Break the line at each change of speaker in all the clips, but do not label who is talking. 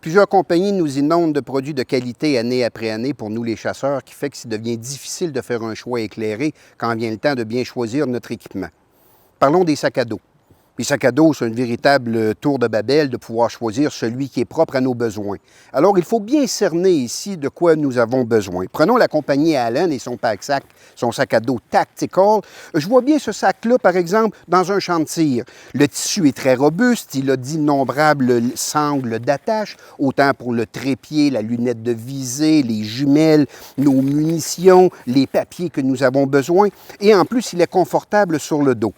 Plusieurs compagnies nous inondent de produits de qualité année après année pour nous les chasseurs, qui fait que ça devient difficile de faire un choix éclairé quand vient le temps de bien choisir notre équipement. Parlons des sacs à dos. Les sacs à dos, c'est une véritable tour de Babel de pouvoir choisir celui qui est propre à nos besoins. Alors, il faut bien cerner ici de quoi nous avons besoin. Prenons la compagnie Allen et son pack-sac, son sac à dos Tactical. Je vois bien ce sac-là, par exemple, dans un champ de tir. Le tissu est très robuste, il a d'innombrables sangles d'attache, autant pour le trépied, la lunette de visée, les jumelles, nos munitions, les papiers que nous avons besoin. Et en plus, il est confortable sur le dos.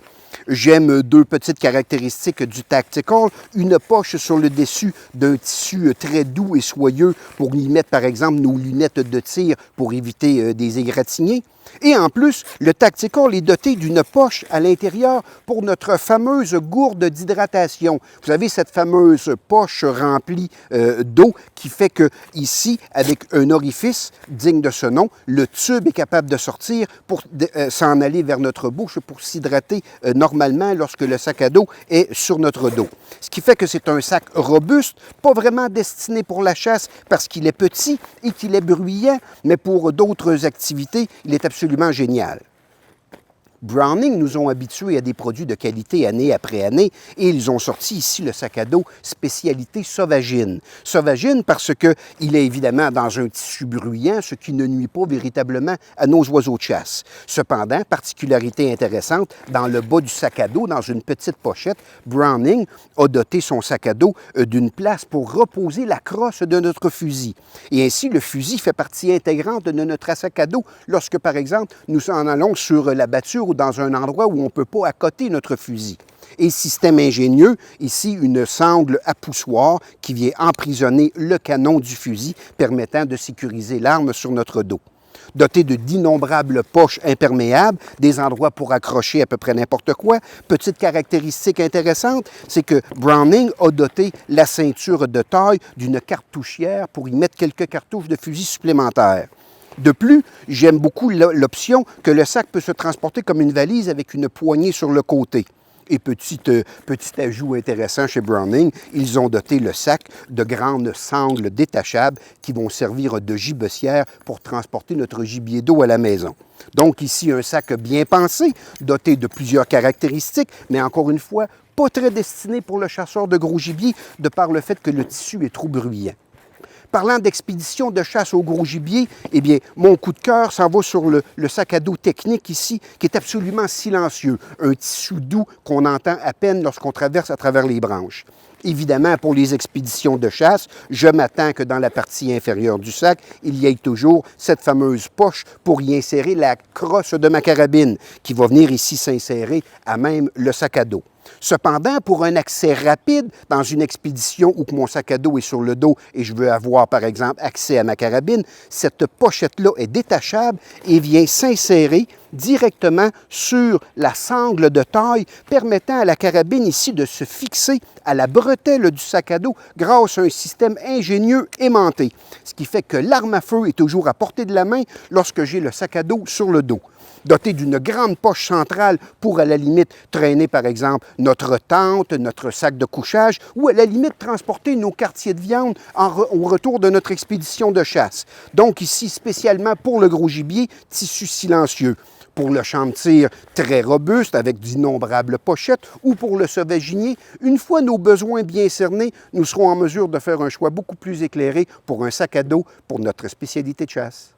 J'aime deux petites caractéristiques du Tactical. Une poche sur le dessus d'un tissu très doux et soyeux pour y mettre, par exemple, nos lunettes de tir pour éviter des égratignures. Et en plus, le Tactical est doté d'une poche à l'intérieur pour notre fameuse gourde d'hydratation. Vous avez cette fameuse poche remplie d'eau qui fait que ici, avec un orifice digne de ce nom, le tube est capable de sortir pour s'en aller vers notre bouche pour s'hydrater normalement lorsque le sac à dos est sur notre dos. Ce qui fait que c'est un sac robuste, pas vraiment destiné pour la chasse parce qu'il est petit et qu'il est bruyant, mais pour d'autres activités, il est absolument génial. Browning nous ont habitués à des produits de qualité année après année et ils ont sorti ici le sac à dos spécialité Sauvagine. Sauvagine parce qu'il est évidemment dans un tissu bruyant, ce qui ne nuit pas véritablement à nos oiseaux de chasse. Cependant, particularité intéressante, dans le bas du sac à dos, dans une petite pochette, Browning a doté son sac à dos d'une place pour reposer la crosse de notre fusil. Et ainsi, le fusil fait partie intégrante de notre sac à dos lorsque, par exemple, nous en allons sur la batture ou dans un endroit où on ne peut pas accoter notre fusil. Et système ingénieux, ici une sangle à poussoir qui vient emprisonner le canon du fusil, permettant de sécuriser l'arme sur notre dos. Doté d'innombrables poches imperméables, des endroits pour accrocher à peu près n'importe quoi. Petite caractéristique intéressante, c'est que Browning a doté la ceinture de taille d'une cartouchière pour y mettre quelques cartouches de fusil supplémentaires. De plus, j'aime beaucoup l'option que le sac peut se transporter comme une valise avec une poignée sur le côté. Et petit ajout intéressant chez Browning, ils ont doté le sac de grandes sangles détachables qui vont servir de gibecière pour transporter notre gibier d'eau à la maison. Donc ici, un sac bien pensé, doté de plusieurs caractéristiques, mais encore une fois, pas très destiné pour le chasseur de gros gibier de par le fait que le tissu est trop bruyant. Parlant d'expédition de chasse au gros gibier, eh bien, mon coup de cœur s'en va sur le sac à dos technique ici, qui est absolument silencieux. Un tissu doux qu'on entend à peine lorsqu'on traverse à travers les branches. Évidemment, pour les expéditions de chasse, je m'attends que dans la partie inférieure du sac, il y ait toujours cette fameuse poche pour y insérer la crosse de ma carabine, qui va venir ici s'insérer à même le sac à dos. Cependant, pour un accès rapide dans une expédition où mon sac à dos est sur le dos et je veux avoir, par exemple, accès à ma carabine, cette pochette-là est détachable et vient s'insérer directement sur la sangle de taille, permettant à la carabine ici de se fixer à la bretelle du sac à dos grâce à un système ingénieux aimanté. Ce qui fait que l'arme à feu est toujours à portée de la main lorsque j'ai le sac à dos sur le dos. Doté d'une grande poche centrale pour, à la limite, traîner, par exemple, notre tente, notre sac de couchage, ou à la limite, transporter nos quartiers de viande au retour de notre expédition de chasse. Donc ici, spécialement pour le gros gibier, tissu silencieux. Pour le champ de tir, très robuste, avec d'innombrables pochettes, ou pour le sauvaginier, une fois nos besoins bien cernés, nous serons en mesure de faire un choix beaucoup plus éclairé pour un sac à dos pour notre spécialité de chasse.